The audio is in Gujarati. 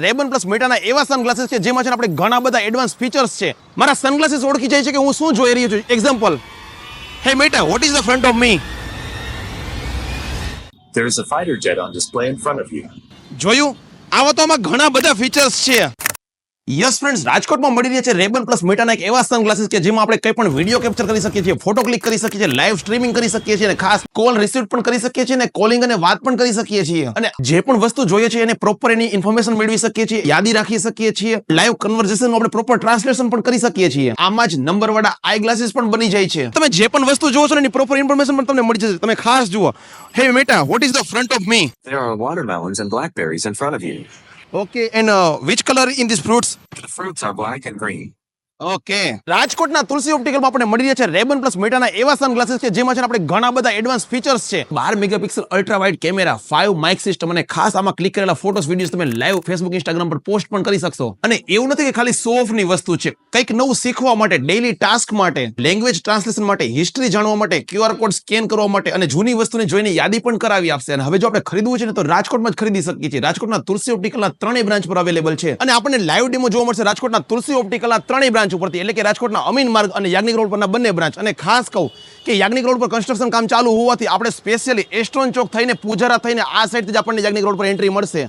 રેબન પ્લસ મેટાના એવા સનગ્લાસીસ છે જેમાં છે આપણે ઘણા બધા એડવાન્સ ફીચર્સ છે. મારા સનગ્લાસીસ ઓળખી જાય છે કે હું શું જોઈ રહ્યો છું. એક્ઝામ્પલ, હે meta, what is the front of me? There is a fighter jet on display in front of you. જોયું? આવા તો આમાં ઘણા બધા ફીચર્સ છે. યસ ફ્રેન્ડ્સ, રાજકોટમાં મળી રહ્યા છે રેબન પ્લસ મેટાના એક એવા સનગ્લાસીસ કે જેમાં આપણે કંઈ પણ વિડીયો કેપ્ચર કરી શકીએ છીએ, ફોટો ક્લિક કરી શકીએ છીએ, લાઈવ સ્ટ્રીમિંગ કરી શકીએ છીએ, અને ખાસ કોલ રિસીવ પણ કરી શકીએ છીએ, અને કોલિંગ અને વાત પણ કરી શકીએ છીએ. અને જે પણ વસ્તુ જોઈએ છે એને પ્રોપર એની ઇન્ફોર્મેશન મેળવી શકીએ છીએ, યાદી રાખી શકીએ છીએ, લાઈવ કન્વર્સેશનનું આપણે પ્રોપર ટ્રાન્સલેશન પણ કરી શકીએ છીએ. આમાં જ નંબરવાળા આઈ ગ્લાસીસ પણ બની જાય છે. તમે જે પણ વસ્તુ જોવો છો એની પ્રોપર ઇન્ફોર્મેશન પણ તમને મળી જશે. તમે ખાસ જુઓ. હે meta, what is the front of me? There are watermelons and blackberries in front of you. Okay, and which color in these fruits? The fruits are black and green. Okay, રાજકોટના તુલસી ઓપ્ટિકલમાં આપણે મળી રહ્યા છે રેબન પ્લસ મેટાના એવા સનગ્લાસીસ છે જેમાં છે આપણે ઘણા બધા એડવાન્સ ફીચર્સ છે. 12 megapixel ultra wide camera, 5 mic system, અને ખાસ આમાં ક્લિક કરેલા ફોટોસ વિડીયોઝ તમે લાઈવ ફેસબુક ઇન્સ્ટાગ્રામ પર પોસ્ટ પણ કરી શકશો. અને એવું નથી કે ખાલી શો ઓફ ની વસ્તુ છે. કંઈક નવું શીખવા માટે, ડેઈલી ટાસ્ક માટે, લેંગ્વેજ ટ્રાન્સલેશન માટે, હિસ્ટ્રી જાણવા માટે, QR કોડ સ્કેન કરવા માટે, અને જૂની વસ્તુને જોઈને યાદી પણ કરાવી આપશે. અને હવે જો આપણે ખરીદવું છે ને તો રાજકોટમાં જ ખરીદી શકીએ છીએ. રાજકોટના તુલસી ઓપ્ટિકલના 3 બ્રાન્ચ પર અવેલેબલ છે. અને આપણને લાઈવ ડેમો જોવા મળશે રાજકોટના તુલસી ઓપ્ટિકલના 3 બ્રાન્ચ ઉપરથી, એટલે કે રાજકોટના અમીન માર્ગ અને યાજ્ઞિક રોડ પરના બંને બ્રાન્ચ. અને ખાસ કહું કે યાજ્ઞિક રોડ પર કન્સ્ટ્રક્શન કામ ચાલુ હોવાથી આપણે સ્પેશિયલી એસ્ટ્રોન ચોક થઈને પૂજારા થઈને આ સાઈડથી જ આપણને યાજ્ઞિક રોડ પર એન્ટ્રી મળશે.